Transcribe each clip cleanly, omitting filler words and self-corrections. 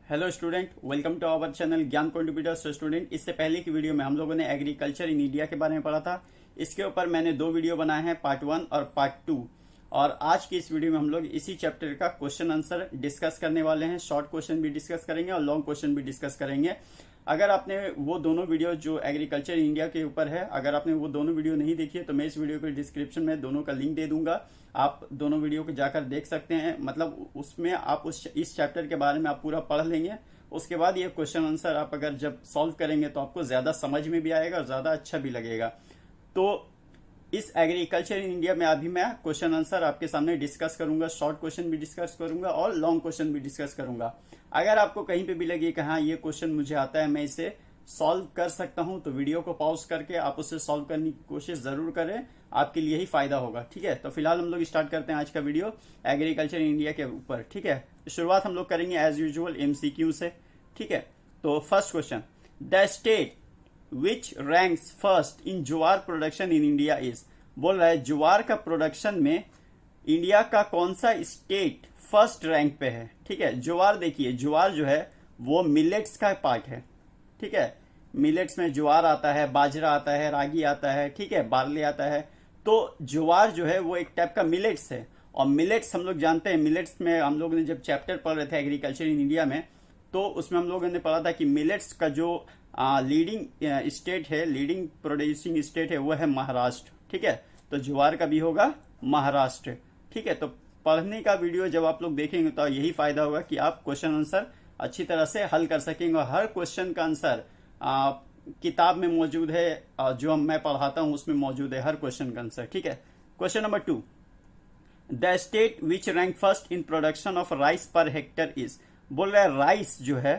Hello student, welcome to our channel Gyan contributors. Student, इससे पहले की वीडियो में हम लोगों ने एग्रीकल्चर इन इंडिया के बारे में पढ़ा था। इसके ऊपर मैंने दो वीडियो बनाए हैं, पार्ट 1 और पार्ट 2। और आज की इस वीडियो में हम लोग इसी चैप्टर का क्वेश्चन आंसर डिस्कस करने वाले हैं। शॉर्ट क्वेश्चन भी डिस्कस करेंगे और लॉन्ग क्वेश्चन भी डिस्कस करेंगे। अगर आपने वो दोनों वीडियो जो एग्रीकल्चर इंडिया के ऊपर है, अगर आपने वो दोनों वीडियो नहीं देखी है तो मैं इस वीडियो के डिस्क्रिप्शन में दोनों का लिंक दे दूंगा। आप दोनों वीडियो को जाकर देख सकते हैं। मतलब उसमें आप इस चैप्टर के बारे में आप पूरा पढ़ लेंगे। उसके बाद ये क्वेश्चन आंसर आप अगर जब सॉल्व करेंगे तो आपको ज्यादा समझ में भी आएगा और ज्यादा अच्छा भी लगेगा। तो इस एग्रीकल्चर इन इंडिया में अभी मैं क्वेश्चन आंसर आपके सामने डिस्कस करूंगा। शॉर्ट क्वेश्चन भी डिस्कस करूंगा और लॉन्ग क्वेश्चन भी डिस्कस करूंगा। अगर आपको कहीं पे भी लगे कि हाँ ये क्वेश्चन मुझे आता है, मैं इसे सॉल्व कर सकता हूं, तो वीडियो को पॉज करके आप उसे सॉल्व करने की कोशिश जरूर करें। आपके लिए ही फायदा होगा। ठीक है, तो फिलहाल हम लोग स्टार्ट करते हैं आज का वीडियो एग्रीकल्चर इन इंडिया के ऊपर। ठीक है, शुरुआत हम लोग करेंगे एज यूजुअल एमसीक्यू से। ठीक है, तो first question, the state which ranks first in jowar production in India is. बोल रहा है ज्वार का प्रोडक्शन में इंडिया का कौन सा स्टेट फर्स्ट रैंक पे है। ठीक है, ज्वार देखिए, ज्वार जो है वो मिलेट्स का पार्ट है। ठीक है, मिलेट्स में ज्वार आता है, बाजरा आता है, रागी आता है, ठीक है, बार्ली आता है। तो ज्वार जो है वो एक टाइप का मिलेट्स है। और मिलेट्स हम लोग जानते हैं, मिलेट्स में हम लोग ने जब चैप्टर पढ़ रहे थे एग्रीकल्चर इन इंडिया में, तो उसमें हम लोगों ने पढ़ा था कि मिलेट्स का जो लीडिंग स्टेट है, लीडिंग प्रोड्यूसिंग स्टेट है, वो है महाराष्ट्र। ठीक है, तो ज्वार का भी होगा महाराष्ट्र। ठीक है, तो पढ़ने का वीडियो जब आप लोग देखेंगे तो यही फायदा होगा कि आप क्वेश्चन आंसर अच्छी तरह से हल कर सकेंगे। और हर क्वेश्चन का आंसर किताब में मौजूद है, जो मैं पढ़ाता हूं उसमें मौजूद है हर क्वेश्चन का आंसर। ठीक है, question number 2, the state which rank first in production of rice per hectare is. बोल रहा है राइस जो है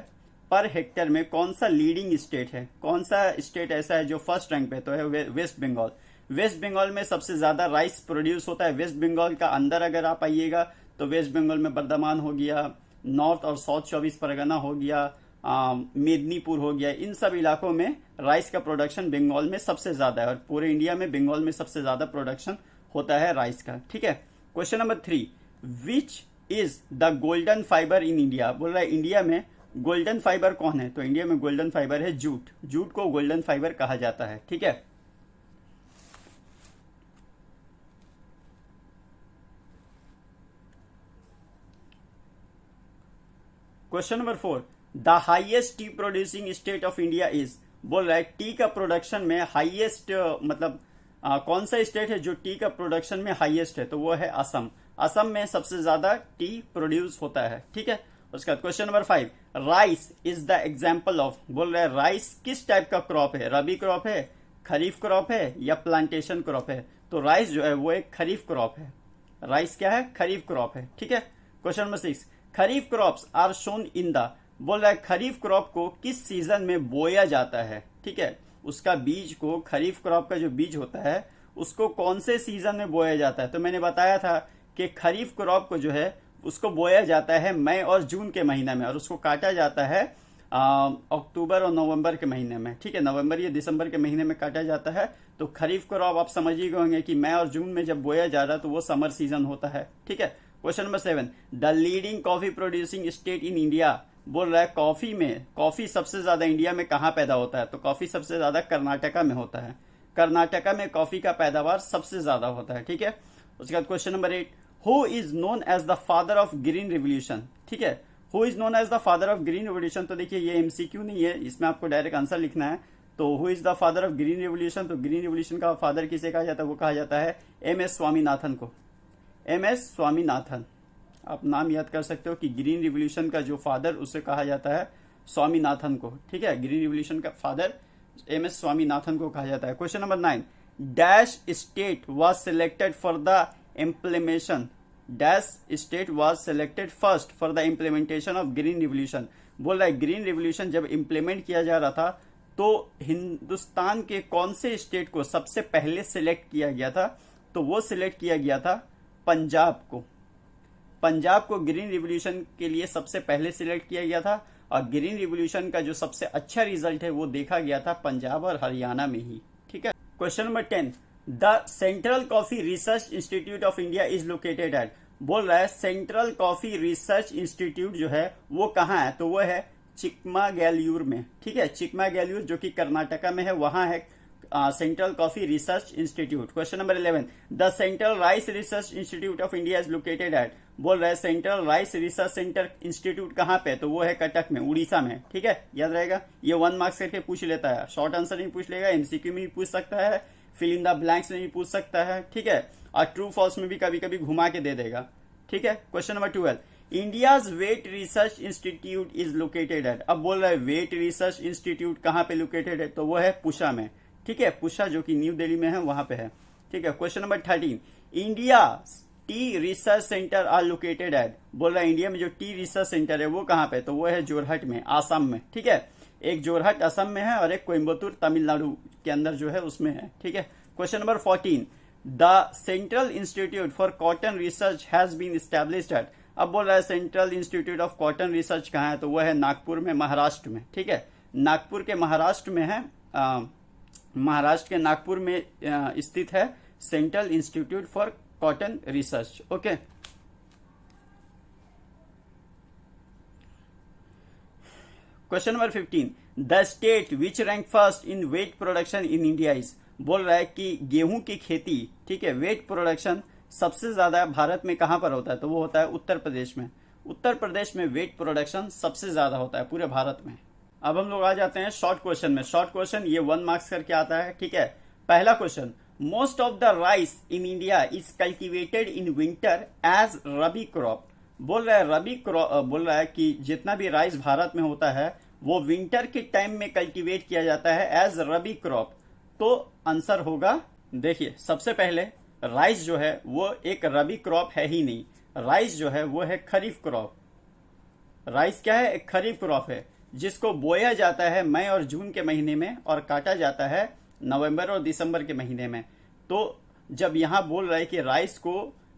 पर हेक्टर में कौन सा लीडिंग स्टेट है, कौन सा स्टेट ऐसा है जो फर्स्ट रैंक पे, तो है वेस्ट बंगाल। वेस्ट बंगाल में सबसे ज्यादा राइस प्रोड्यूस होता है। वेस्ट बंगाल का अंदर अगर आप आइएगा तो वेस्ट बंगाल में बर्धमान हो गया, नॉर्थ और साउथ 24 परगना हो गया, मेदिनीपुर हो गया, इन सब इलाकों में राइस का प्रोडक्शन बंगाल में सबसे ज्यादा है। और पूरे इंडिया में बंगाल में सबसे ज्यादा प्रोडक्शन होता है राइस का। ठीक है, question number 3, which is the golden fibre in India. बोल रहा है इंडिया में गोल्डन फाइबर कौन है, तो इंडिया में गोल्डन फाइबर है जूट। जूट को गोल्डन फाइबर कहा जाता है। ठीक है, question number 4, the highest T producing state of India is. बोल रहा है टी का प्रोडक्शन में हाइएस्ट मतलब कौन सा स्टेट है जो टी का प्रोडक्शन में हाईएस्ट है, तो वो है असम। असम में सबसे ज्यादा टी प्रोड्यूस होता है। ठीक है, उसका question number 5, rice is the example of. बोल रहा है राइस किस टाइप का क्रॉप है, रबी क्रॉप है, खरीफ क्रॉप है या प्लांटेशन क्रॉप है। तो राइस जो है वो एक खरीफ क्रॉप है। राइस क्या है, खरीफ क्रॉप है। ठीक है, question number 6, kharif crops are shown in the. बोल रहा है खरीफ क्रॉप को किस सीजन में बोया जाता है। ठीक है, उसका बीज को, खरीफ क्रॉप का जो बीज होता है उसको कौन से सीजन में बोया जाता है। तो मैंने बताया था कि खरीफ क्रॉप को जो है उसको बोया जाता है मई और जून के महीने में, और उसको काटा जाता है अक्टूबर और नवंबर के महीने में। ठीक है, नवंबर या दिसंबर के महीने में काटा जाता है। तो खरीफ क्रॉप आप समझ ही गए होंगे कि मई और जून में जब बोया जा रहा है तो वो समर सीजन होता है। ठीक है, question number 7, the leading coffee producing state in India. बोल रहा है कॉफी में, कॉफी सबसे ज्यादा इंडिया में कहां पैदा होता है, तो कॉफी सबसे ज्यादा कर्नाटका में होता है। कर्नाटका में कॉफी का पैदावार सबसे ज्यादा होता है। ठीक है, उसके बाद question number 8, who is known as the father of green revolution. ठीक है, who is known as the father of green revolution. तो देखिए ये एमसीक्यू नहीं है, इसमें आपको डायरेक्ट आंसर लिखना है। तो who is the father of green revolution, तो ग्रीन रिवोल्यूशन का फादर किसे कहा जाता है, वो कहा जाता है एमएस स्वामीनाथन को। एमएस स्वामीनाथन, आप नाम याद कर सकते हो कि ग्रीन रिवोल्यूशन का जो फादर उसे कहा जाता है स्वामीनाथन को। ठीक है, ग्रीन रिवोल्यूशन का फादर एमएस स्वामीनाथन को कहा जाता है। Question number 9, dash state was selected for the implementation. Dash state was selected first for the implementation of green revolution. बोल रहा है ग्रीन रिवोल्यूशन जब इम्प्लीमेंट किया जा रहा था तो हिंदुस्तान के कौन से स्टेट को सबसे पहले सिलेक्ट किया गया था, तो वो सिलेक्ट किया गया था पंजाब को। पंजाब को ग्रीन रिवोल्यूशन के लिए सबसे पहले सिलेक्ट किया गया था। और ग्रीन रिवोल्यूशन का जो सबसे अच्छा रिजल्ट है वो देखा गया था पंजाब और हरियाणा में ही। ठीक है, question number 10, the central coffee research institute of India is located at. बोल रहा है सेंट्रल कॉफी रिसर्च इंस्टीट्यूट जो है वो कहाँ है, तो वो है चिकमागैल्यूर में। ठीक है, चिकमागैल्यूर जो कि कर्नाटका में है, वहां है central coffee research institute. Question number 11, the central rice research institute of India is located at. बोल रहा है central rice research centre institute कहाँ पे, तो वो है कटक में, उड़ीसा में। ठीक है, याद रहेगा, ये 1 मार्क्स करके पूछ लेता है, शॉर्ट आंसर नहीं पूछ लेगा, एमसीक्यू में भी पूछ सकता है, फिल इन द ब्लैंक्स में भी पूछ सकता है। ठीक है, और ट्रू फॉल्स में भी कभी कभी घुमा के दे देगा। ठीक है, question number 12, India's wheat research institute is located at. अब बोल रहा है वेट रिसर्च इंस्टीट्यूट कहाँ पे लोकेटेड है, तो वो है पुशा में। ठीक है, पुशा जो कि न्यू दिल्ली में है, वहां पे है। ठीक है, question number 13, India tea research centre are located at. बोल रहा है इंडिया में जो टी रिसर्च सेंटर है वो कहाँ पे, तो वो है जोरहट में, आसाम में। ठीक है, एक जोरहट असम में है और एक कोयम्बतूर तमिलनाडु के अंदर जो है उसमें है। ठीक है, question number 14, the central institute for cotton research has been established at. अब बोल रहा है central institute of cotton research कहाँ है, तो वह है नागपुर में, महाराष्ट्र में। ठीक है, नागपुर के महाराष्ट्र में है, महाराष्ट्र के नागपुर में स्थित है central institute for cotton research. Okay, question number 15, the state which rank first in wheat production in India is. बोल रहा है कि गेहूं की खेती, ठीक है, वेट प्रोडक्शन सबसे ज्यादा भारत में कहां पर होता है, तो वो होता है उत्तर प्रदेश में। उत्तर प्रदेश में वेट प्रोडक्शन सबसे ज्यादा होता है पूरे भारत में। अब हम लोग आ जाते हैं शॉर्ट क्वेश्चन में। शॉर्ट क्वेश्चन ये 1 मार्क्स करके आता है। ठीक है, पहला question, most of the rice in India is cultivated in winter as rabi crop. बोल रहा है रबी क्रॉप, बोल रहा है कि जितना भी राइस भारत में होता है वो विंटर के टाइम में कल्टीवेट किया जाता है एज रबी क्रॉप। तो आंसर होगा, देखिए सबसे पहले राइस जो है वो एक रबी क्रॉप है ही नहीं, राइस जो है वो है खरीफ क्रॉप। राइस क्या है, एक खरीफ क्रॉप है जिसको बोया जाता है मई और जून के महीने में और काटा जाता है नवंबर और दिसंबर के महीने में। तो जब यहाँ बोल रहा है कि राइस को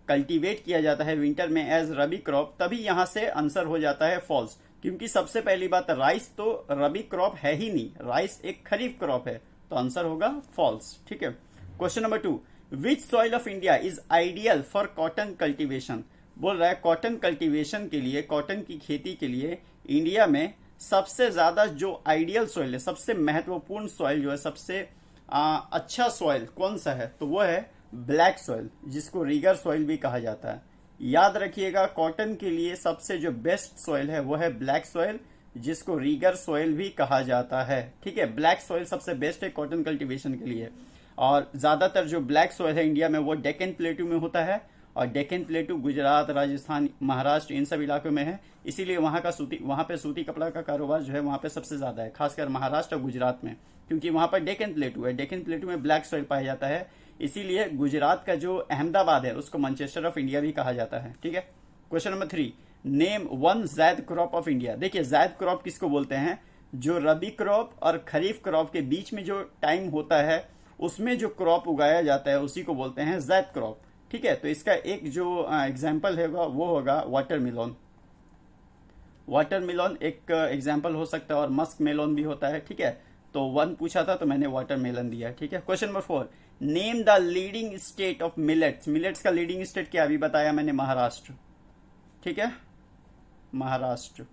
कल्टीवेट किया जाता है विंटर में एज रबी क्रॉप, तभी यहां से आंसर हो जाता है फॉल्स, क्योंकि सबसे पहली बात राइस तो रबी क्रॉप है ही नहीं, राइस एक खरीफ क्रॉप है, तो आंसर होगा फॉल्स। ठीक है, question number 2, which soil of India is ideal for cotton cultivation. बोल रहा है कॉटन कल्टीवेशन के लिए, कॉटन की खेती के लिए इंडिया में सबसे ज्यादा जो आइडियल सॉइल है, सबसे महत्वपूर्ण सॉइल जो है, सबसे अच्छा सॉइल कौन सा है, तो वो है ब्लैक सॉइल, जिसको रीगर सॉइल भी कहा जाता है। याद रखिएगा, कॉटन के लिए सबसे जो बेस्ट सॉइल है वो है ब्लैक सॉइल, जिसको रीगर सॉइल भी कहा जाता है। ठीक है, ब्लैक सॉइल सबसे बेस्ट है कॉटन कल्टीवेशन के लिए। और ज्यादातर जो ब्लैक सॉइल है इंडिया में वो डेक्कन प्लेटू में होता है, और डेक्कन प्लेटू गुजरात, राजस्थान, महाराष्ट्र, इन सब इलाकों में है। इसीलिए वहां पे सूती कपड़ा का कारोबार जो है वहां पे सबसे ज्यादा है, खासकर महाराष्ट्र और गुजरात में, क्योंकि वहां पर डेक्कन प्लेटू है, डेक्कन प्लेटू में ब्लैक सॉइल पाया जाता है। इसीलिए गुजरात का जो अहमदाबाद है उसको मैनचेस्टर ऑफ इंडिया भी कहा जाता है। ठीक है, क्वेश्चन नंबर 3, नेम वन जायद क्रॉप ऑफ इंडिया। देखिए जायद क्रॉप किसको बोलते हैं, जो रबी क्रॉप और खरीफ क्रॉप के बीच में जो टाइम होता है उसमें जो क्रॉप उगाया जाता है उसी को बोलते हैं जायद क्रॉप। ठीक है, तो इसका एक जो एग्जाम्पल है वो होगा वाटरमेलन। वाटरमेलन एक एग्जाम्पल हो सकता है, और मस्क मेलन भी होता है। ठीक है, तो 1 पूछा था तो मैंने वाटरमेलन दिया। ठीक है, question number 4, name the leading state of millets. Millets का लीडिंग स्टेट क्या अभी बताया मैंने, महाराष्ट्र। ठीक है, Maharashtra.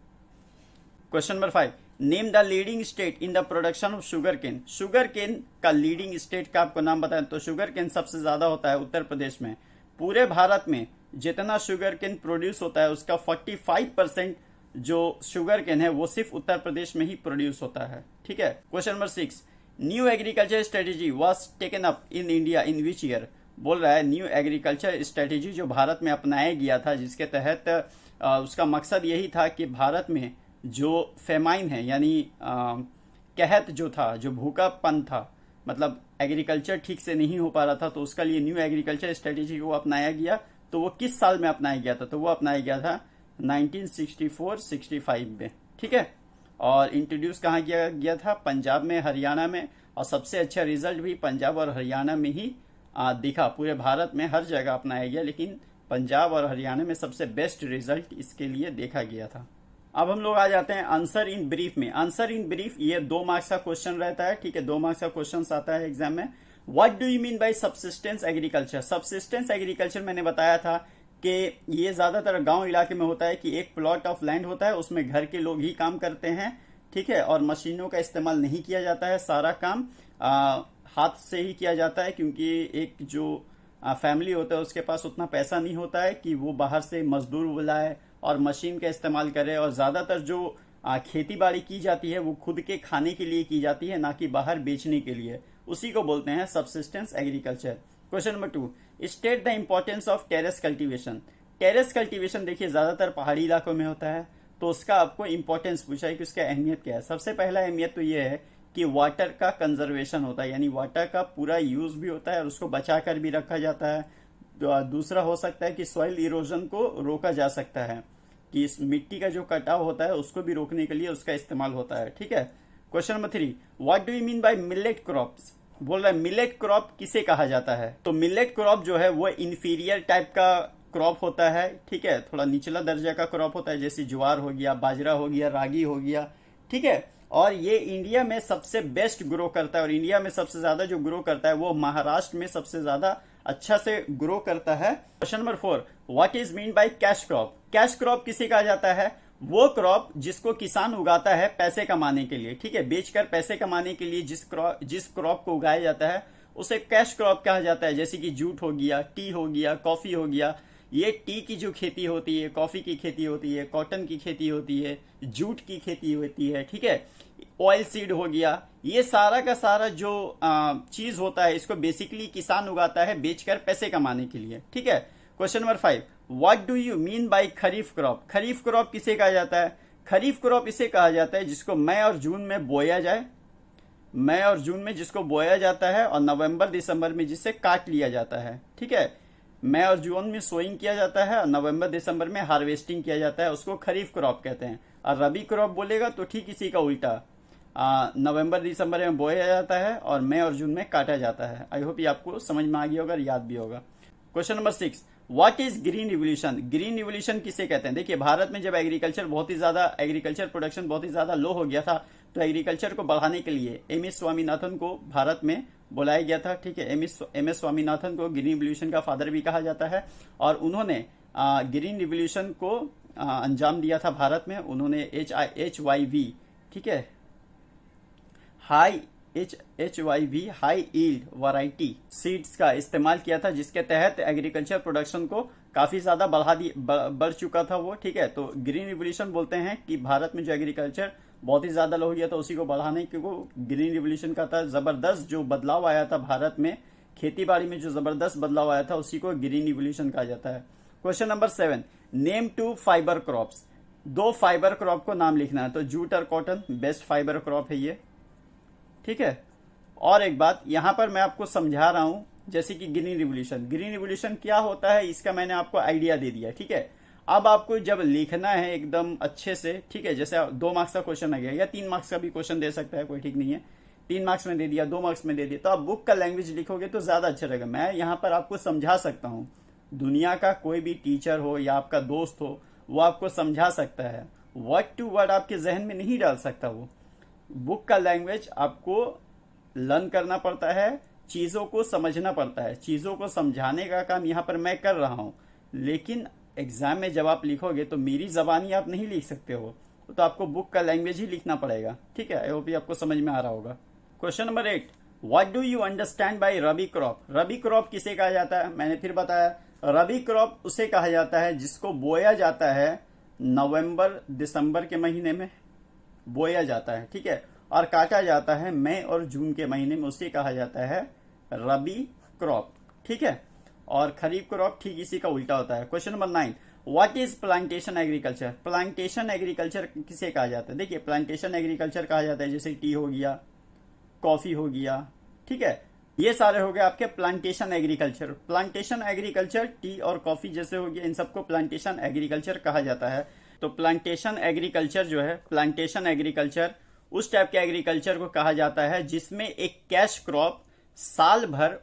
Question number 5, name the leading state in the production of sugar cane. Sugarcane का लीडिंग स्टेट का आपको नाम बताएं, तो शुगर केन सबसे ज्यादा होता है उत्तर प्रदेश में। पूरे भारत में जितना शुगर केन प्रोड्यूस होता है उसका 45% जो शुगर केन है वो सिर्फ उत्तर प्रदेश में ही प्रोड्यूस होता है। ठीक है, question number 6, new agriculture strategy was taken up in India in which year. बोल रहा है न्यू एग्रीकल्चर स्ट्रेटेजी जो भारत में अपनाया गया था, जिसके तहत उसका मकसद यही था कि भारत में जो फेमाइन है, यानी कहत जो था, जो भूखापन था, मतलब एग्रीकल्चर ठीक से नहीं हो पा रहा था, तो उसका लिए न्यू एग्रीकल्चर स्ट्रेटेजी को अपनाया गया। तो वो किस साल में अपनाया गया था, तो वो अपनाया गया था 1964-65 में। ठीक है, और इंट्रोड्यूस कहाँ किया गया था, पंजाब में, हरियाणा में, और सबसे अच्छा रिजल्ट भी पंजाब और हरियाणा में ही दिखा। पूरे भारत में हर जगह अपनाया गया, लेकिन पंजाब और हरियाणा में सबसे बेस्ट रिजल्ट इसके लिए देखा गया था। अब हम लोग आ जाते हैं आंसर इन ब्रीफ में। आंसर इन ब्रीफ ये 2 मार्क्स का क्वेश्चन रहता है। ठीक है, 2 मार्क्स का क्वेश्चन आता है एग्जाम में। What do you mean by subsistence agriculture. Subsistence agriculture मैंने बताया था कि ये ज्यादातर गांव इलाके में होता है कि एक प्लॉट ऑफ लैंड होता है, उसमें घर के लोग ही काम करते हैं, ठीक है, और मशीनों का इस्तेमाल नहीं किया जाता है, सारा काम हाथ से ही किया जाता है, क्योंकि एक जो फैमिली होता है उसके पास उतना पैसा नहीं होता है कि वो बाहर से मजदूर बुलाए और मशीन का इस्तेमाल करे। और ज्यादातर जो खेती बाड़ी की जाती है वो खुद के खाने के लिए की जाती है, ना कि बाहर बेचने के लिए। उसी को बोलते हैं subsistence agriculture. Question number 2, state the importance of terrace cultivation. Terrace cultivation देखिए ज्यादातर पहाड़ी इलाकों में होता है, तो उसका आपको इंपॉर्टेंस पूछा है कि उसका अहमियत क्या है। सबसे पहला अहमियत तो ये है कि वाटर का कंजर्वेशन होता है, यानी वाटर का पूरा यूज भी होता है और उसको बचा कर भी रखा जाता है। दूसरा हो सकता है कि सॉइल इरोजन को रोका जा सकता है, कि इस मिट्टी का जो कटाव होता है उसको भी रोकने के लिए उसका इस्तेमाल होता है, ठीक है। Question number 3, what do you mean by millet crops. बोल रहा है मिलेट क्रॉप किसे कहा जाता है। तो मिलेट क्रॉप जो है वो इंफीरियर टाइप का क्रॉप होता है, ठीक है, थोड़ा निचला दर्जा का क्रॉप होता है, जैसे ज्वार हो गया, बाजरा हो गया, रागी हो गया, ठीक है। और ये इंडिया में सबसे बेस्ट ग्रो करता है, और इंडिया में सबसे ज्यादा जो ग्रो करता है वो महाराष्ट्र में सबसे ज्यादा अच्छा से ग्रो करता है। Question number 4, what is mean by cash crop. Cash crop किसे कहा जाता है। वो क्रॉप जिसको किसान उगाता है पैसे कमाने के लिए, ठीक है, बेचकर पैसे कमाने के लिए जिस क्रॉप को उगाया जाता है उसे कैश क्रॉप कहा जाता है। जैसे कि जूट हो गया, टी हो गया, कॉफी हो गया। ये टी की जो खेती होती है, कॉफी की खेती होती है, कॉटन की खेती होती है, जूट की खेती होती है, ठीक है, ऑयल सीड हो गया। ये सारा का सारा जो चीज होता है इसको बेसिकली किसान उगाता है बेचकर पैसे कमाने के लिए, ठीक है। Question number 5, what do you mean by kharif crop. Kharif crop किसे कहा जाता है। खरीफ क्रॉप इसे कहा जाता है जिसको मई और जून में बोया जाए, मई और जून में जिसको बोया जाता है और नवंबर दिसंबर में जिसे काट लिया जाता है, ठीक है। मई और जून में सोइंग किया जाता है और नवंबर दिसंबर में हार्वेस्टिंग किया जाता है, उसको खरीफ क्रॉप कहते हैं। और रबी क्रॉप बोलेगा तो ठीक इसी का उल्टा, नवंबर दिसंबर में बोया जाता है और मई और जून में काटा जाता है। आई होप ये आपको समझ में आ गया होगा, याद भी होगा। Question number 6, what is green revolution. Green revolution किसे कहते हैं। देखिए भारत में जब एग्रीकल्चर प्रोडक्शन बहुत ही ज्यादा लो हो गया था, तो एग्रीकल्चर को बढ़ाने के लिए एम एस स्वामीनाथन को भारत में बुलाया गया था, ठीक है। एम एस स्वामीनाथन को ग्रीन रिवोल्यूशन का फादर भी कहा जाता है, और उन्होंने ग्रीन रिवोल्यूशन को अंजाम दिया था भारत में। उन्होंने HYV, ठीक है, HYV high yield variety seeds का इस्तेमाल किया था, जिसके तहत एग्रीकल्चर प्रोडक्शन को काफी ज्यादा बढ़ चुका था वो, ठीक है। तो ग्रीन रिवोल्यूशन बोलते हैं कि भारत में जो एग्रीकल्चर बहुत ही ज्यादा लो हो गया था उसी को बढ़ाने के को ग्रीन रिवोल्यूशन का था। जबरदस्त जो बदलाव आया था भारत में खेती बाड़ी में, जो जबरदस्त बदलाव आया था उसी को ग्रीन रिवोल्यूशन कहा जाता है। Question number 7, name 2 fibre crops. 2 fibre crop को नाम लिखना है। तो जूट और कॉटन बेस्ट फाइबर क्रॉप है ये, ठीक है। और एक बात यहां पर मैं आपको समझा रहा हूं, जैसे कि ग्रीन रिवोल्यूशन क्या होता है इसका मैंने आपको आइडिया दे दिया, ठीक है। अब आपको जब लिखना है एकदम अच्छे से, ठीक है, जैसे 2 मार्क्स का क्वेश्चन आ गया या 3 मार्क्स का भी क्वेश्चन दे सकता है, कोई ठीक नहीं है। 3 मार्क्स में दे दिया, 2 मार्क्स में दे दिया, तो आप बुक का लैंग्वेज लिखोगे तो ज्यादा अच्छा रहेगा। मैं यहाँ पर आपको समझा सकता हूँ, दुनिया का कोई भी टीचर हो या आपका दोस्त हो वो आपको समझा सकता है, वर्ड टू वर्ड आपके जहन में नहीं डाल सकता वो। बुक का लैंग्वेज आपको लर्न करना पड़ता है, चीजों को समझना पड़ता है, चीजों को समझाने का काम यहाँ पर मैं कर रहा हूँ, लेकिन एग्जाम में जब आप लिखोगे तो मेरी जबानी आप नहीं लिख सकते हो, तो आपको बुक का लैंग्वेज ही लिखना पड़ेगा, ठीक है। आई होप आपको समझ में आ रहा होगा। Question number 8, what do you understand by rabi crop. Rabi crop किसे कहा जाता है, मैंने फिर बताया, रबी क्रॉप उसे कहा जाता है जिसको बोया जाता है नवंबर दिसंबर के महीने में बोया जाता है, ठीक है, और काटा जाता है मई और जून के महीने में, उसे कहा जाता है रबी क्रॉप, ठीक है। और खरीफ क्रॉप ठीक इसी का उल्टा होता है। Question number 9, what is plantation agriculture. Plantation agriculture किसे कहा जाता है। देखिए प्लांटेशन एग्रीकल्चर कहा जाता है जैसे टी हो गया, कॉफी हो गया, ठीक है, ये सारे हो गए आपके plantation agriculture. Plantation agriculture T और कॉफी जैसे हो गया, इन सबको प्लांटेशन एग्रीकल्चर कहा जाता है। तो प्लांटेशन एग्रीकल्चर जो है, प्लांटेशन एग्रीकल्चर उस टाइप के एग्रीकल्चर को कहा जाता है जिसमें एक कैश क्रॉप साल भर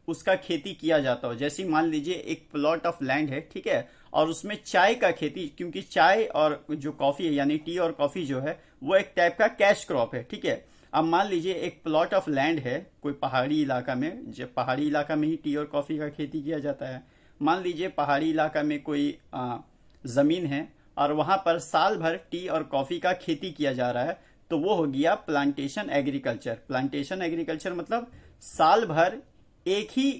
उसका खेती किया जाता हो। जैसे मान लीजिए एक प्लॉट ऑफ लैंड है, ठीक है, और उसमें चाय का खेती, क्योंकि चाय और जो कॉफी है यानी टी और कॉफी जो है वो एक टाइप का कैश क्रॉप है, ठीक है। अब मान लीजिए एक प्लॉट ऑफ लैंड है कोई पहाड़ी इलाका में, जब पहाड़ी इलाका में ही टी और कॉफी का खेती किया जाता है, मान लीजिए पहाड़ी इलाका में कोई जमीन है और वहां पर साल भर टी और कॉफी का खेती किया जा रहा है, तो वो हो गया प्लांटेशन एग्रीकल्चर। प्लांटेशन एग्रीकल्चर मतलब साल भर एक ही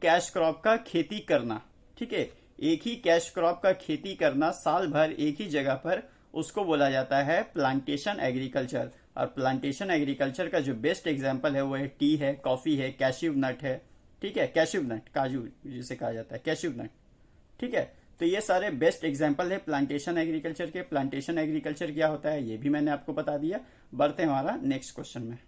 कैश क्रॉप का खेती करना, ठीक है, एक ही कैश क्रॉप का खेती करना साल भर एक ही जगह पर, उसको बोला जाता है प्लांटेशन एग्रीकल्चर। और प्लांटेशन एग्रीकल्चर का जो बेस्ट एग्जांपल है वो है टी है, कॉफी है, कैश्यू नट है, ठीक है, कैश्यू नट, काजू जिसे कहा जाता है, कैश्यू नट, ठीक है। तो ये सारे बेस्ट एग्जांपल है प्लांटेशन एग्रीकल्चर के। प्लांटेशन एग्रीकल्चर क्या होता है ये भी मैंने आपको बता दिया। बढ़ते हैं हमारा नेक्स्ट क्वेश्चन में।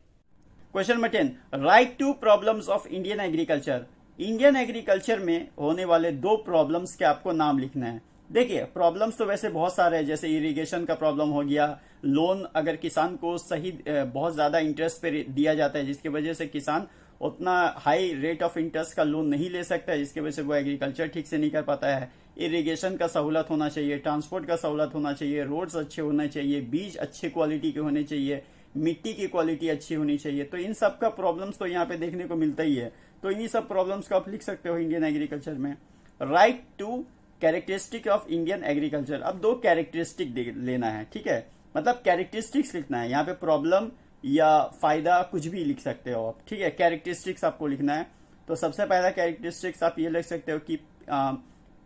Question number 10, write to problems of Indian agriculture. Indian agriculture में होने वाले 2 प्रॉब्लम्स के आपको नाम लिखना है। देखिए प्रॉब्लम्स तो वैसे बहुत सारे हैं, जैसे इरिगेशन का प्रॉब्लम हो गया, लोन अगर किसान को सही बहुत ज्यादा इंटरेस्ट पे दिया जाता है जिसकी वजह से किसान उतना हाई रेट ऑफ इंटरेस्ट का लोन नहीं ले सकता है, जिसकी वजह से वो एग्रीकल्चर ठीक से नहीं कर पाता है। इरिगेशन का सहूलत होना चाहिए, ट्रांसपोर्ट का सहूलत होना चाहिए, रोड्स अच्छे होने चाहिए, बीज अच्छे क्वालिटी के होने चाहिए, मिट्टी की क्वालिटी अच्छी होनी चाहिए। तो इन सब का प्रॉब्लम्स तो यहाँ पे देखने को मिलता ही है। तो इन्हीं सब प्रॉब्लम्स को आप लिख सकते हो इंडियन एग्रीकल्चर में। Write to characteristic of Indian agriculture. अब 2 कैरेक्टरिस्टिक लेना है, ठीक है, मतलब कैरेक्टरिस्टिक्स लिखना है। यहाँ पे प्रॉब्लम या फायदा कुछ भी लिख सकते हो आप, ठीक है, कैरेक्टरिस्टिक्स आपको लिखना है। तो सबसे पहला कैरेक्टरिस्टिक्स आप ये लिख सकते हो कि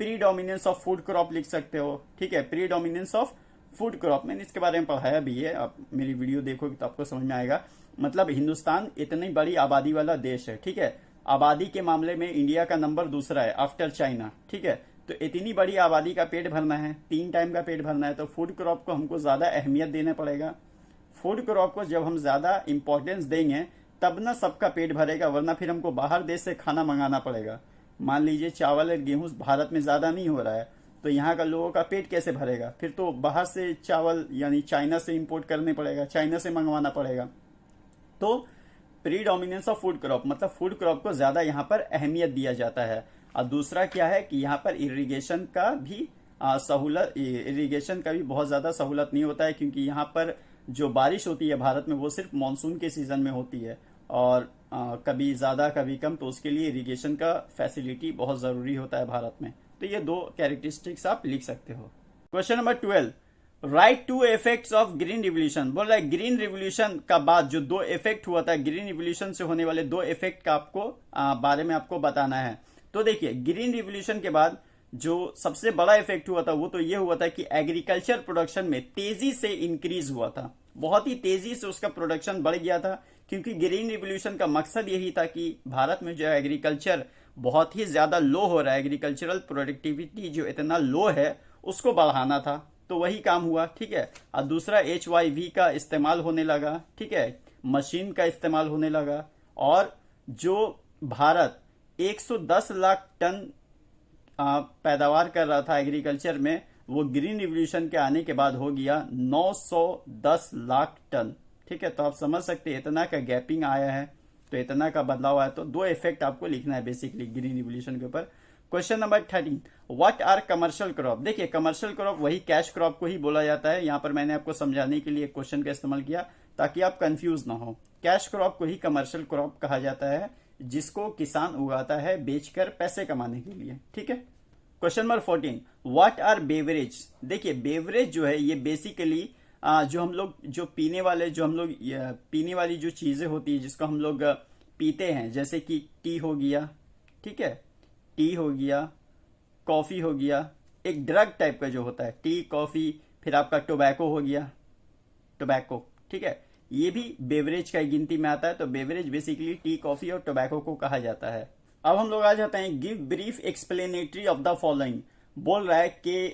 प्रीडोमिनेंस ऑफ फूड क्रॉप लिख सकते हो, ठीक है, प्रीडोमिनेंस ऑफ फूड क्रॉप। मैंने इसके बारे में पढ़ाया भी है, आप मेरी वीडियो देखोगे तो आपको समझ में आएगा। मतलब हिंदुस्तान इतनी बड़ी आबादी वाला देश है, ठीक है, आबादी के मामले में इंडिया का नंबर दूसरा है आफ्टर चाइना, ठीक है। तो इतनी बड़ी आबादी का पेट भरना है, 3 टाइम का पेट भरना है, तो फूड क्रॉप को हमको ज्यादा अहमियत देना पड़ेगा। फूड क्रॉप को जब हम ज्यादा इंपॉर्टेंस देंगे तब ना सबका पेट भरेगा, वरना फिर हमको बाहर देश से खाना मंगाना पड़ेगा। मान लीजिए चावल और गेहूं भारत में ज्यादा नहीं हो रहा है, तो यहाँ का लोगों का पेट कैसे भरेगा? फिर तो बाहर से चावल यानी चाइना से इंपोर्ट करने पड़ेगा, चाइना से मंगवाना पड़ेगा। तो प्रीडोमिनेंस ऑफ फूड क्रॉप मतलब फूड क्रॉप को ज्यादा यहाँ पर अहमियत दिया जाता है। और दूसरा क्या है कि यहाँ पर इरिगेशन का भी सहूलत, इरिगेशन का भी बहुत ज्यादा सहूलत नहीं होता है, क्योंकि यहाँ पर जो बारिश होती है भारत में वो सिर्फ मानसून के सीजन में होती है, और कभी ज्यादा कभी कम, तो उसके लिए इरिगेशन का फैसिलिटी बहुत जरूरी होता है भारत में। तो ये 2 कैरेक्टरिस्टिक्स आप लिख सकते हो। Question number 12, right 2 effects of green revolution. बोल रहा है ग्रीन रिवोल्यूशन का बाद जो 2 इफेक्ट हुआ था, ग्रीन रिवोल्यूशन से होने वाले 2 इफेक्ट का आपको बारे में आपको बताना है। तो देखिए ग्रीन रिवोल्यूशन के बाद जो सबसे बड़ा इफेक्ट हुआ था वो तो ये हुआ था कि एग्रीकल्चर प्रोडक्शन में तेजी से इंक्रीज हुआ था, बहुत ही तेजी से उसका प्रोडक्शन बढ़ गया था, क्योंकि ग्रीन रिवोल्यूशन का मकसद यही था कि भारत में जो एग्रीकल्चर बहुत ही ज्यादा लो हो रहा है, एग्रीकल्चरल प्रोडक्टिविटी जो इतना लो है उसको बढ़ाना था, तो वही काम हुआ, ठीक है। और दूसरा HYV का इस्तेमाल होने लगा, ठीक है, मशीन का इस्तेमाल होने लगा, और जो भारत 110 लाख टन पैदावार कर रहा था एग्रीकल्चर में, वो ग्रीन रिवोल्यूशन के आने के बाद हो गया 910 लाख टन, ठीक है। तो आप समझ सकते हैं इतना का गैपिंग आया है, तो इतना का बदलाव आया। तो 2 इफेक्ट आपको लिखना है बेसिकली ग्रीन रिवोल्यूशन के ऊपर। Question number 13, what are commercial crop. देखिए कमर्शियल क्रॉप वही कैश क्रॉप को ही बोला जाता है। यहाँ पर मैंने आपको समझाने के लिए क्वेश्चन का इस्तेमाल किया ताकि आप कंफ्यूज ना हो। कैश क्रॉप को ही कमर्शियल क्रॉप कहा जाता है, जिसको किसान उगाता है बेचकर पैसे कमाने के लिए, ठीक है। Question number 14, what are beverage. देखिए बेवरेज जो है ये बेसिकली जो हम लोग जो पीने वाले जो हम लोग पीने वाली जो चीजें होती है जिसको हम लोग पीते हैं, जैसे कि टी हो गया, ठीक है, टी हो गया, कॉफी हो गया, एक ड्रग टाइप का जो होता है, टी कॉफी, फिर आपका टोबैको हो गया, टोबैको, ठीक है, ये भी बेवरेज का गिनती में आता है। तो बेवरेज बेसिकली टी कॉफी और टोबैको को कहा जाता है। अब हम लोग आ जाते हैं give brief explanatory of the following. बोल रहा है कि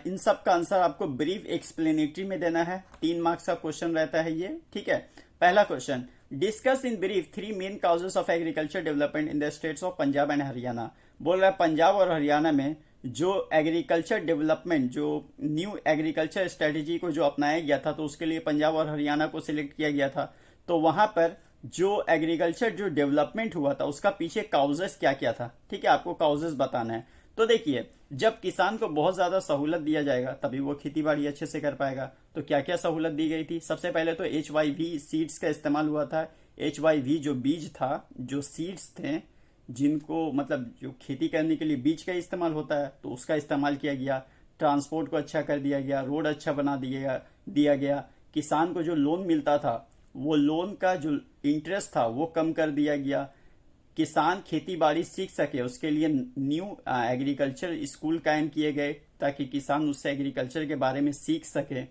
इन सब का आंसर आपको ब्रीफ एक्सप्लेनेटरी में देना है। 3 मार्क्स का क्वेश्चन रहता है ये, ठीक है। पहला question, discuss in brief 3 main causes of agriculture development in the states of Punjab and Haryana. बोल रहा है पंजाब और हरियाणा में जो एग्रीकल्चर डेवलपमेंट, जो न्यू एग्रीकल्चर स्ट्रेटेजी को जो अपनाया गया था, तो उसके लिए पंजाब और हरियाणा को सिलेक्ट किया गया था। तो वहां पर जो एग्रीकल्चर जो डेवलपमेंट हुआ था उसका पीछे काउजेस क्या क्या था, ठीक है, आपको काउजेस बताना है। तो देखिए जब किसान को बहुत ज्यादा सहूलत दिया जाएगा तभी वो खेती बाड़ी अच्छे से कर पाएगा। तो क्या क्या सहूलत दी गई थी? सबसे पहले तो HYV सीड्स का इस्तेमाल हुआ था। HYV जो बीज था, जो सीड्स थे, जिनको मतलब जो खेती करने के लिए बीज का इस्तेमाल होता है तो उसका इस्तेमाल किया गया, ट्रांसपोर्ट को अच्छा कर दिया गया, रोड अच्छा बना दिया गया, किसान को जो लोन मिलता था वो लोन का जो इंटरेस्ट था वो कम कर दिया गया, किसान खेती बाड़ी सीख सके उसके लिए न्यू एग्रीकल्चर स्कूल कायम किए गए ताकि किसान उससे एग्रीकल्चर के बारे में सीख सके।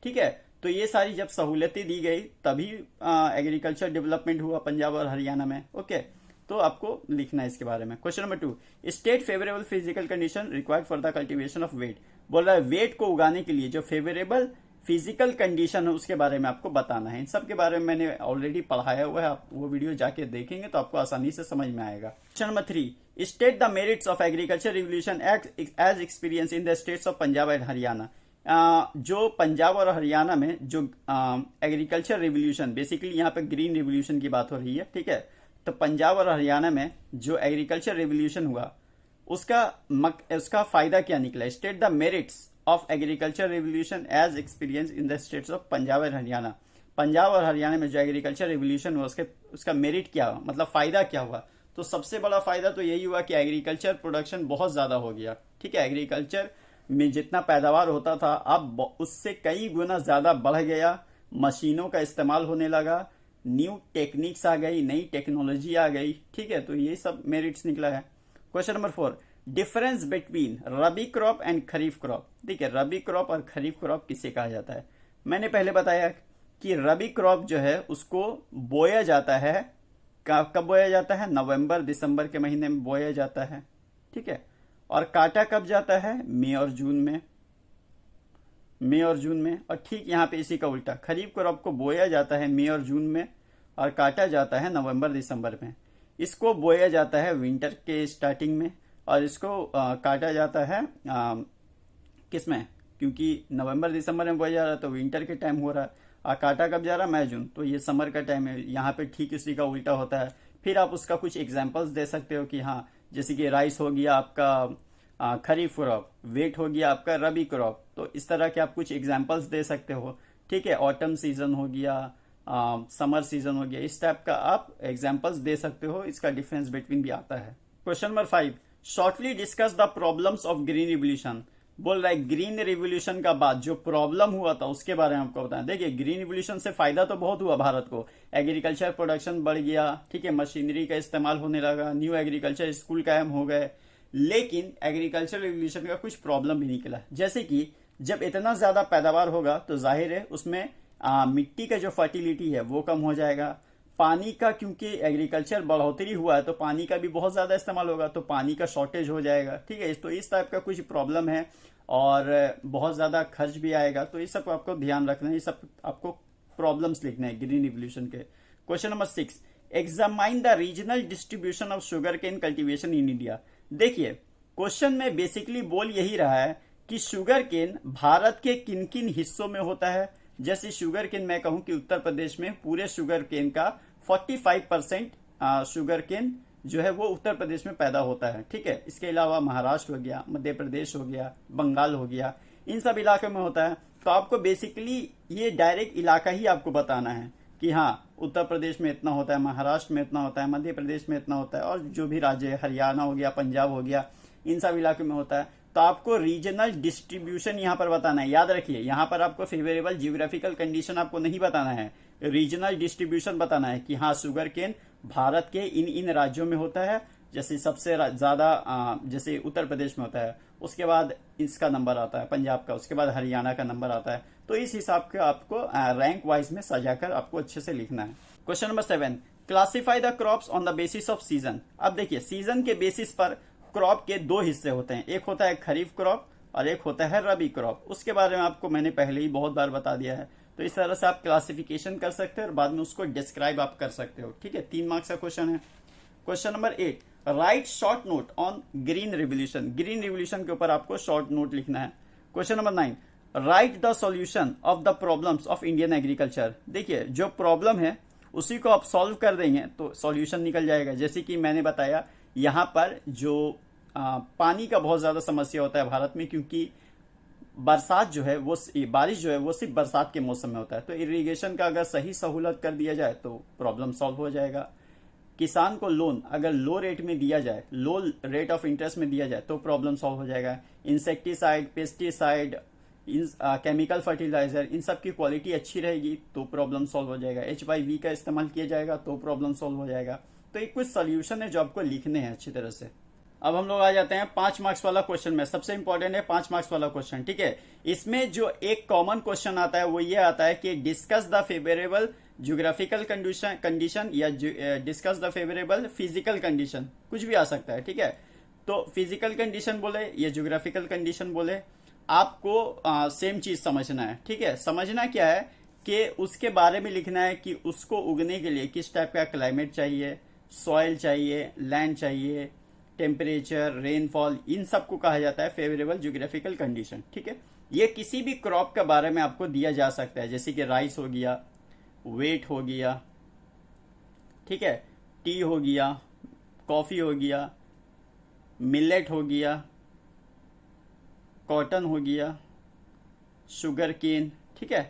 ठीक है, तो ये सारी जब सहूलतें दी गई तभी एग्रीकल्चर डेवलपमेंट हुआ पंजाब और हरियाणा में। ओके, तो आपको लिखना है इसके बारे में। Question number 2, state favourable physical condition required for the cultivation of wheat. बोल रहा है वेट को उगाने के लिए जो फेवरेबल फिजिकल कंडीशन है उसके बारे में आपको बताना है। इन सब के बारे में मैंने ऑलरेडी पढ़ाया हुआ है, आप वो वीडियो जाके देखेंगे तो आपको आसानी से समझ में आएगा। Question number 3, state the merits of agriculture revolution as experience in the states of Punjab and Haryana. जो पंजाब और हरियाणा में जो एग्रीकल्चर रिवोल्यूशन, बेसिकली यहाँ पे ग्रीन रिवोल्यूशन की बात हो रही है। ठीक है, तो पंजाब और हरियाणा में जो एग्रीकल्चर रिवोल्यूशन हुआ उसका फायदा क्या निकला। State the merits of agriculture revolution as experience in the states of Punjab and Haryana. Punjab और हरियाणा में जो एग्रीकल्चर रिवोल्यूशन हुआ उसका मेरिट क्या हुआ, मतलब फायदा क्या हुआ। तो सबसे बड़ा फायदा तो यही हुआ कि एग्रीकल्चर प्रोडक्शन बहुत ज्यादा हो गया। ठीक है, एग्रीकल्चर में जितना पैदावार होता था अब उससे कई गुना ज्यादा बढ़ गया, मशीनों का इस्तेमाल होने लगा, न्यू टेक्निक्स आ गई, नई टेक्नोलॉजी आ गई। ठीक है, तो ये सब मेरिट्स निकला है। Question number 4, difference between rabi crop and kharif crop. देखिए, रबी क्रॉप और खरीफ क्रॉप किसे कहा जाता है। मैंने पहले बताया कि रबी क्रॉप जो है उसको बोया जाता है, कब बोया जाता है, नवंबर दिसंबर के महीने में बोया जाता है। ठीक है, और काटा कब जाता है, मई और जून में। और ठीक यहाँ पे इसी का उल्टा, खरीफ क्रॉप को बोया जाता है मई और जून में और काटा जाता है नवंबर दिसंबर में। इसको बोया जाता है विंटर के स्टार्टिंग में और इसको काटा जाता है किसमें, क्योंकि नवंबर दिसंबर में बोया जा रहा है तो विंटर के टाइम हो रहा है, और काटा कब जा रहा है, मई जून, तो ये समर का टाइम है। यहाँ पे ठीक इसी का उल्टा होता है। फिर आप उसका कुछ एग्जाम्पल्स दे सकते हो कि हाँ, जैसे कि राइस हो गया आपका खरीफ क्रॉप, वेट हो गया आपका रबी क्रॉप, तो इस तरह के आप कुछ एग्जाम्पल्स दे सकते हो। ठीक है, ऑटम सीजन हो गया, समर सीजन हो गया, इस टाइप का आप एग्जाम्पल्स दे सकते हो। इसका डिफरेंस बिटवीन भी आता है। Question number 5, shortly discuss the problems of green revolution. बोल रहा है ग्रीन रिवोल्यूशन का बाद जो प्रॉब्लम हुआ था उसके बारे में आपको बताएं। देखिए, ग्रीन रिवोल्यूशन से फायदा तो बहुत हुआ भारत को, एग्रीकल्चर प्रोडक्शन बढ़ गया। ठीक है, मशीनरी का इस्तेमाल होने लगा, न्यू एग्रीकल्चर स्कूल कायम हो गए। लेकिन एग्रीकल्चर रिवोल्यूशन का कुछ प्रॉब्लम भी निकला, जैसे कि जब इतना ज्यादा पैदावार होगा तो जाहिर है उसमें मिट्टी का जो फर्टिलिटी है वो कम हो जाएगा। पानी का, क्योंकि एग्रीकल्चर बढ़ोतरी हुआ है तो पानी का भी बहुत ज्यादा इस्तेमाल होगा तो पानी का शॉर्टेज हो जाएगा। ठीक है, तो इस टाइप का कुछ प्रॉब्लम है और बहुत ज्यादा खर्च भी आएगा, तो इस सब आपको ध्यान रखना है। ये सब आपको प्रॉब्लम्स लिखने हैं ग्रीन रिवोल्यूशन के। Question number 6, examine the regional distribution of sugar cane cultivation in India. देखिए, क्वेश्चन में बेसिकली बोल यही रहा है कि शुगर केन भारत के किन किन हिस्सों में होता है। जैसे शुगर केन मैं कहूं कि उत्तर प्रदेश में पूरे शुगर केन का 45% शुगर केन जो है वो उत्तर प्रदेश में पैदा होता है। ठीक है, इसके अलावा महाराष्ट्र हो गया, मध्य प्रदेश हो गया, बंगाल हो गया, इन सब इलाकों में होता है। तो आपको बेसिकली ये डायरेक्ट इलाका ही आपको बताना है कि हाँ, उत्तर प्रदेश में इतना होता है, महाराष्ट्र में इतना होता है, मध्य प्रदेश में इतना होता है, और जो भी राज्य है, हरियाणा हो गया, पंजाब हो गया, इन सब इलाकों में होता है। तो आपको रीजनल डिस्ट्रीब्यूशन यहाँ पर बताना है। याद रखिए, यहाँ पर आपको फेवरेबल जियोग्राफिकल कंडीशन आपको नहीं बताना है, रीजनल डिस्ट्रीब्यूशन बताना है कि हाँ, शुगर केन भारत के इन इन राज्यों में होता है। जैसे सबसे ज्यादा जैसे उत्तर प्रदेश में होता है, उसके बाद इसका नंबर आता है पंजाब का, उसके बाद हरियाणा का नंबर आता है। तो इस हिसाब के आपको रैंक वाइज में सजाकर आपको अच्छे से लिखना है। Question number 7, classify the crops on the basis off season. अब देखिए, सीजन के बेसिस पर क्रॉप के दो हिस्से होते हैं, एक होता है खरीफ क्रॉप और एक होता है रबी क्रॉप। उसके बारे में आपको मैंने पहले ही बहुत बार बता दिया है। तो इस तरह से आप क्लासिफिकेशन कर सकते हैं और बाद में उसको डिस्क्राइब आप कर सकते हो। ठीक है, 3 मार्क्स का क्वेश्चन है। Question number 8, right short note on green revolution. Green revolution के ऊपर आपको शॉर्ट नोट लिखना है। Question number 9, right the solution of the problems of Indian agriculture. देखिए, जो प्रॉब्लम है उसी को आप सॉल्व कर देंगे तो सॉल्यूशन निकल जाएगा। जैसे कि मैंने बताया, यहाँ पर जो पानी का बहुत ज्यादा समस्या होता है भारत में, क्योंकि बरसात जो है वो, बारिश जो है वो सिर्फ बरसात के मौसम में होता है। तो इरिगेशन का अगर सही सहूलत कर दिया जाए तो प्रॉब्लम सॉल्व हो जाएगा। किसान को लोन अगर लो रेट में दिया जाए, लो रेट ऑफ इंटरेस्ट में दिया जाए तो प्रॉब्लम सॉल्व हो जाएगा। इंसेक्टिसाइड, पेस्टिसाइड, केमिकल फर्टिलाइजर, इन सब की क्वालिटी अच्छी रहेगी तो प्रॉब्लम सॉल्व हो जाएगा। HYV का इस्तेमाल किया जाएगा तो प्रॉब्लम सॉल्व हो जाएगा। तो एक कुछ सोल्यूशन है जो आपको लिखने हैं अच्छी तरह से। अब हम लोग आ जाते हैं 5 मार्क्स वाला क्वेश्चन में। सबसे इंपॉर्टेंट है 5 मार्क्स वाला क्वेश्चन, ठीक है। इसमें जो एक कॉमन क्वेश्चन आता है वो ये आता है कि discuss the favourable geographical condition या discuss the favourable physical condition, कुछ भी आ सकता है, ठीक है। तो फिजिकल कंडीशन बोले या ज्योग्राफिकल कंडीशन बोले, आपको सेम चीज समझना है, ठीक है। समझना क्या है कि उसके बारे में लिखना है कि उसको उगने के लिए किस टाइप का क्लाइमेट चाहिए, सॉइल चाहिए, लैंड चाहिए, टेम्परेचर, रेनफॉल, इन सब को कहा जाता है फेवरेबल ज्योग्राफिकल कंडीशन, ठीक है। ये किसी भी क्रॉप के बारे में आपको दिया जा सकता है, जैसे कि राइस हो गया, वेट हो गया, ठीक है, टी हो गया, कॉफी हो गया, मिलेट हो गया, कॉटन हो गया, शुगर केन, ठीक है।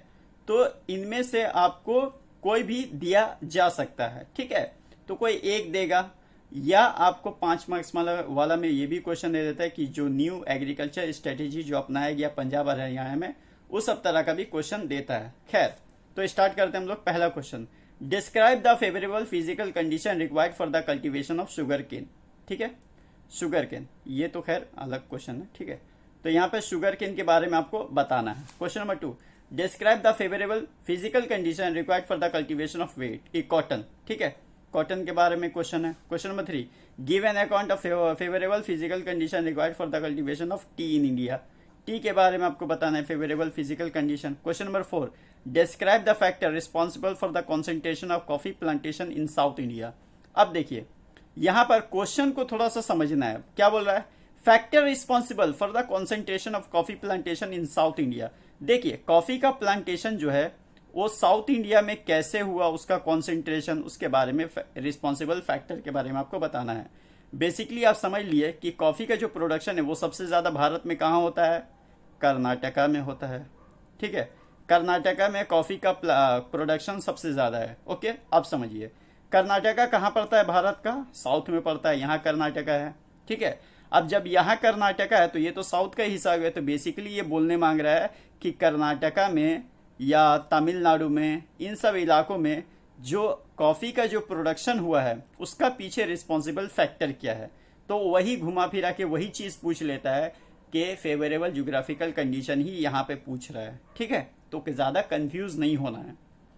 तो इनमें से आपको कोई भी दिया जा सकता है, ठीक है। तो कोई एक देगा या आपको 5 मार्क्स वाला में ये भी क्वेश्चन दे देता है कि जो न्यू एग्रीकल्चर स्ट्रेटेजी जो अपनाया गया पंजाब और हरियाणा में, उस सब तरह का भी क्वेश्चन देता है। खैर, तो स्टार्ट करते हैं हम लोग। पहला question, describe the favourable physical condition required for the cultivation of sugar cane, ठीक है। शुगर केन, ये तो खैर अलग क्वेश्चन है, ठीक है। तो यहाँ पे शुगर केन के बारे में आपको बताना है। Question number 2, describe the favourable physical condition required for the cultivation of wet cotton, ठीक है। कॉटन के बारे में क्वेश्चन है। Question number 3, give an account of favourable physical condition required for the cultivation of tea in India. Tea के बारे में आपको बताना है favourable physical condition. Question number 4, describe the factor responsible for the concentration of coffee plantation in south India. अब देखिए, यहां पर क्वेश्चन को थोड़ा सा समझना है। क्या बोल रहा है? Factor responsible for the concentration of coffee plantation in south India. देखिए, कॉफी का प्लांटेशन जो है वो साउथ इंडिया में कैसे हुआ, उसका कॉन्सेंट्रेशन, उसके बारे में रिस्पॉन्सिबल फैक्टर के बारे में आपको बताना है। बेसिकली आप समझ लिए कि कॉफी का जो प्रोडक्शन है वो सबसे ज्यादा भारत में कहाँ होता है? कर्नाटका में होता है, ठीक है। कर्नाटका में कॉफी का प्रोडक्शन सबसे ज्यादा है। ओके, अब समझिए कर्नाटका कहाँ पड़ता है भारत का? साउथ में पड़ता है। यहाँ कर्नाटका है, ठीक है। अब जब यहाँ कर्नाटका है तो ये तो साउथ का हिस्सा हो गया। तो बेसिकली ये बोलने मांग रहा है कि कर्नाटका में या तमिलनाडु में, इन सब इलाकों में जो कॉफी का जो प्रोडक्शन हुआ है उसका पीछे रिस्पॉन्सिबल फैक्टर क्या है। तो वही घुमा फिरा के वही चीज पूछ लेता है कि फेवरेबल ज्योग्राफिकल कंडीशन ही यहाँ पे पूछ रहा है, ठीक है। तो ज्यादा कंफ्यूज नहीं होना है।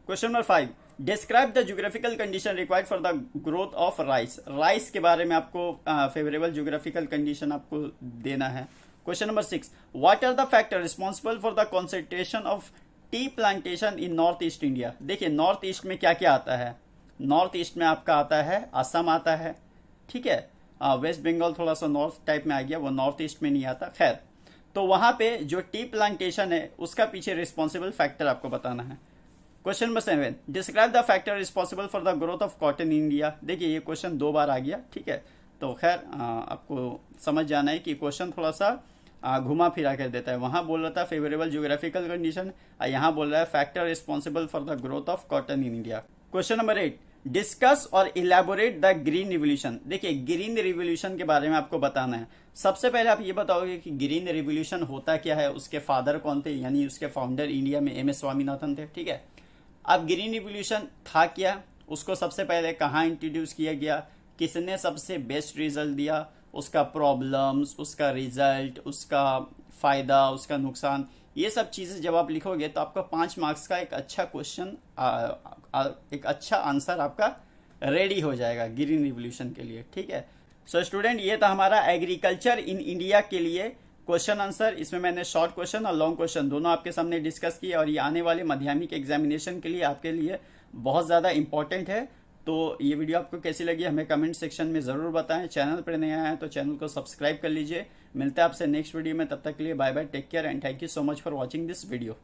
Question number 5, describe the geographical condition required for the growth of rice. Rice के बारे में आपको फेवरेबल ज्योग्राफिकल कंडीशन आपको देना है। Question number 6, what are the factor responsible for the concentration of tea plantation in north east India. देखिए, north east में क्या क्या आता है? नॉर्थ ईस्ट में आपका आता है असम आता है, ठीक है। वेस्ट बंगाल थोड़ा सा नॉर्थ टाइप में आ गया, वो नॉर्थ ईस्ट में नहीं आता। खैर, तो वहां पे जो टी प्लांटेशन है उसका पीछे रिस्पॉन्सिबल फैक्टर आपको बताना है। Question number 7, describe the factor responsible for the growth of cotton in India. देखिए, ये क्वेश्चन 2 बार आ गया, ठीक है। तो खैर, आपको समझ जाना है कि क्वेश्चन थोड़ा सा घुमा फिरा कर देता है। वहां बोल रहा था फेवरेबल ज्योग्राफिकल कंडीशन, यहाँ बोल रहा है factor responsible for the growth of cotton in India. Question number 8, discuss और इलेबोरेट द ग्रीन रिवोल्यूशन। देखिए, ग्रीन रिवोल्यूशन के बारे में आपको बताना है। सबसे पहले आप ये बताओगे कि ग्रीन रिवोल्यूशन होता क्या है, उसके फादर कौन थे, यानी उसके फाउंडर इंडिया में MS स्वामीनाथन थे, ठीक है। अब ग्रीन रिवोल्यूशन था क्या, उसको सबसे पहले कहाँ इंट्रोड्यूस किया गया, किसने सबसे बेस्ट रिजल्ट दिया, उसका प्रॉब्लम्स, उसका रिजल्ट, उसका फायदा, उसका नुकसान, ये सब चीजें जब आप लिखोगे तो आपका 5 मार्क्स का एक अच्छा क्वेश्चन, एक अच्छा आंसर आपका रेडी हो जाएगा ग्रीन रिवोल्यूशन के लिए, ठीक है। सो स्टूडेंट, ये था हमारा एग्रीकल्चर इन इंडिया के लिए क्वेश्चन आंसर। इसमें मैंने शॉर्ट क्वेश्चन और लॉन्ग क्वेश्चन दोनों आपके सामने डिस्कस किए, और ये आने वाले माध्यमिक एग्जामिनेशन के लिए आपके लिए बहुत ज्यादा इंपॉर्टेंट है। तो ये वीडियो आपको कैसी लगी हमें कमेंट सेक्शन में जरूर बताएं। चैनल पर नया है तो चैनल को सब्सक्राइब कर लीजिए। मिलते हैं आपसे नेक्स्ट वीडियो में, तब तक के लिए bye bye, take care and thank you so much for watching this video.